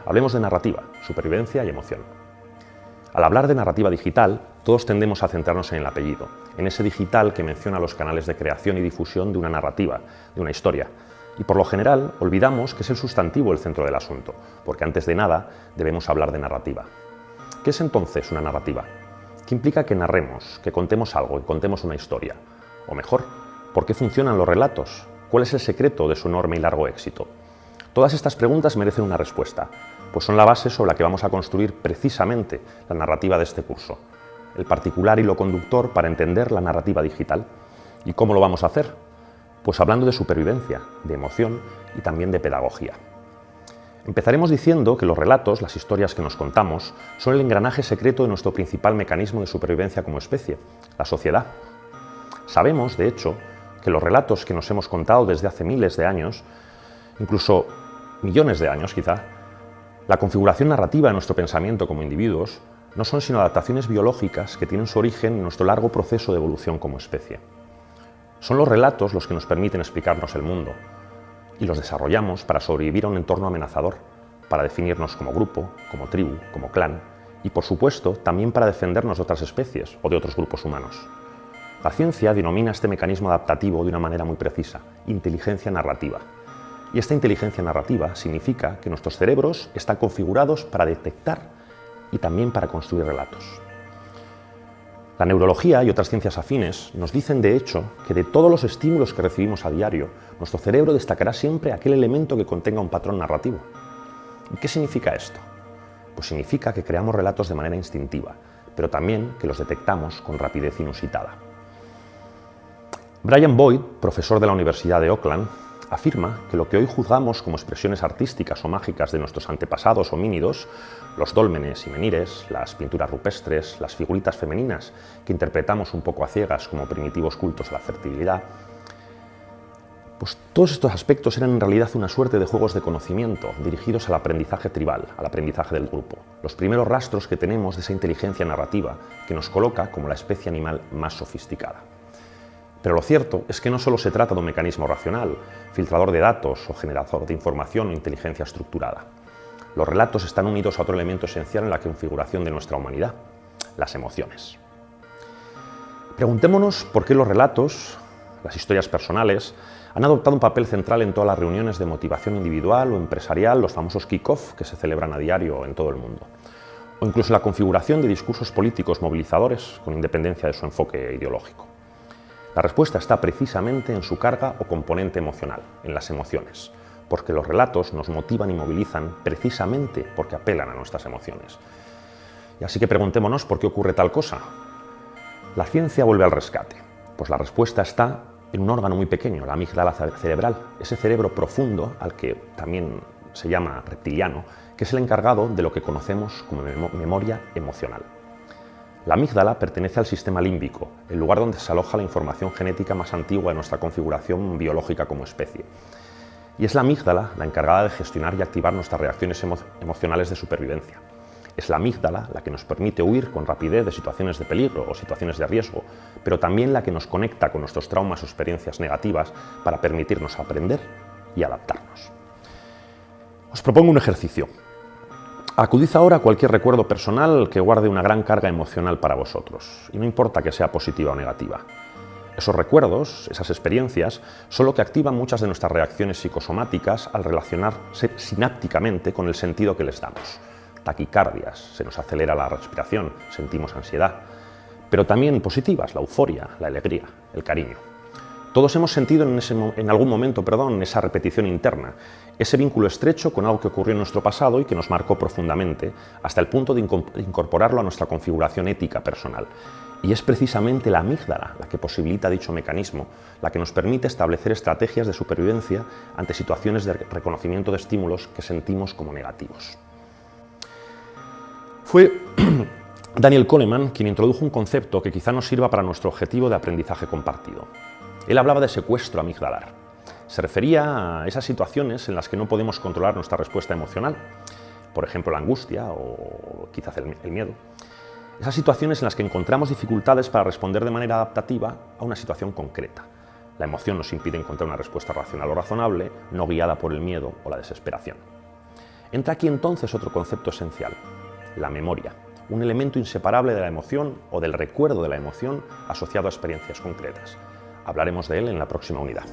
Hablemos de narrativa, supervivencia y emoción. Al hablar de narrativa digital, todos tendemos a centrarnos en el apellido, en ese digital que menciona los canales de creación y difusión de una narrativa, de una historia. Y por lo general olvidamos que es el sustantivo el centro del asunto, porque antes de nada debemos hablar de narrativa. ¿Qué es entonces una narrativa? ¿Qué implica que narremos, que contemos algo, que contemos una historia? O mejor, ¿por qué funcionan los relatos? ¿Cuál es el secreto de su enorme y largo éxito? Todas estas preguntas merecen una respuesta, pues son la base sobre la que vamos a construir precisamente la narrativa de este curso, el particular hilo conductor para entender la narrativa digital. ¿Y cómo lo vamos a hacer? Pues hablando de supervivencia, de emoción y también de pedagogía. Empezaremos diciendo que los relatos, las historias que nos contamos, son el engranaje secreto de nuestro principal mecanismo de supervivencia como especie, la sociedad. Sabemos, de hecho, que los relatos que nos hemos contado desde hace miles de años, incluso millones de años quizá, la configuración narrativa de nuestro pensamiento como individuos, no son sino adaptaciones biológicas que tienen su origen en nuestro largo proceso de evolución como especie. Son los relatos los que nos permiten explicarnos el mundo, y los desarrollamos para sobrevivir a un entorno amenazador, para definirnos como grupo, como tribu, como clan, y por supuesto también para defendernos de otras especies o de otros grupos humanos. La ciencia denomina este mecanismo adaptativo de una manera muy precisa, inteligencia narrativa. Y esta inteligencia narrativa significa que nuestros cerebros están configurados para detectar y también para construir relatos. La neurología y otras ciencias afines nos dicen, de hecho, que de todos los estímulos que recibimos a diario, nuestro cerebro destacará siempre aquel elemento que contenga un patrón narrativo. ¿Y qué significa esto? Pues significa que creamos relatos de manera instintiva, pero también que los detectamos con rapidez inusitada. Brian Boyd, profesor de la Universidad de Auckland, afirma que lo que hoy juzgamos como expresiones artísticas o mágicas de nuestros antepasados homínidos, los dólmenes y menhires, las pinturas rupestres, las figuritas femeninas que interpretamos un poco a ciegas como primitivos cultos a la fertilidad, pues todos estos aspectos eran en realidad una suerte de juegos de conocimiento dirigidos al aprendizaje tribal, al aprendizaje del grupo, los primeros rastros que tenemos de esa inteligencia narrativa que nos coloca como la especie animal más sofisticada. Pero lo cierto es que no solo se trata de un mecanismo racional, filtrador de datos o generador de información o inteligencia estructurada. Los relatos están unidos a otro elemento esencial en la configuración de nuestra humanidad, las emociones. Preguntémonos por qué los relatos, las historias personales, han adoptado un papel central en todas las reuniones de motivación individual o empresarial, los famosos kick-off que se celebran a diario en todo el mundo, o incluso en la configuración de discursos políticos movilizadores con independencia de su enfoque ideológico. La respuesta está precisamente en su carga o componente emocional, en las emociones, porque los relatos nos motivan y movilizan precisamente porque apelan a nuestras emociones. Y así que preguntémonos por qué ocurre tal cosa. La ciencia vuelve al rescate, pues la respuesta está en un órgano muy pequeño, la amígdala cerebral, ese cerebro profundo al que también se llama reptiliano, que es el encargado de lo que conocemos como memoria emocional. La amígdala pertenece al sistema límbico, el lugar donde se aloja la información genética más antigua de nuestra configuración biológica como especie. Y es la amígdala la encargada de gestionar y activar nuestras reacciones emocionales de supervivencia. Es la amígdala la que nos permite huir con rapidez de situaciones de peligro o situaciones de riesgo, pero también la que nos conecta con nuestros traumas o experiencias negativas para permitirnos aprender y adaptarnos. Os propongo un ejercicio. Acudid ahora a cualquier recuerdo personal que guarde una gran carga emocional para vosotros, y no importa que sea positiva o negativa. Esos recuerdos, esas experiencias, son lo que activan muchas de nuestras reacciones psicosomáticas al relacionarse sinápticamente con el sentido que les damos. Taquicardias, se nos acelera la respiración, sentimos ansiedad, pero también positivas, la euforia, la alegría, el cariño. Todos hemos sentido en algún momento esa repetición interna, ese vínculo estrecho con algo que ocurrió en nuestro pasado y que nos marcó profundamente, hasta el punto de incorporarlo a nuestra configuración ética personal. Y es precisamente la amígdala la que posibilita dicho mecanismo, la que nos permite establecer estrategias de supervivencia ante situaciones de reconocimiento de estímulos que sentimos como negativos. Fue Daniel Kahneman quien introdujo un concepto que quizá nos sirva para nuestro objetivo de aprendizaje compartido. Él hablaba de secuestro amigdalar. Se refería a esas situaciones en las que no podemos controlar nuestra respuesta emocional, por ejemplo la angustia o quizás el miedo. Esas situaciones en las que encontramos dificultades para responder de manera adaptativa a una situación concreta. La emoción nos impide encontrar una respuesta racional o razonable, no guiada por el miedo o la desesperación. Entra aquí entonces otro concepto esencial, la memoria, un elemento inseparable de la emoción o del recuerdo de la emoción asociado a experiencias concretas. Hablaremos de él en la próxima unidad.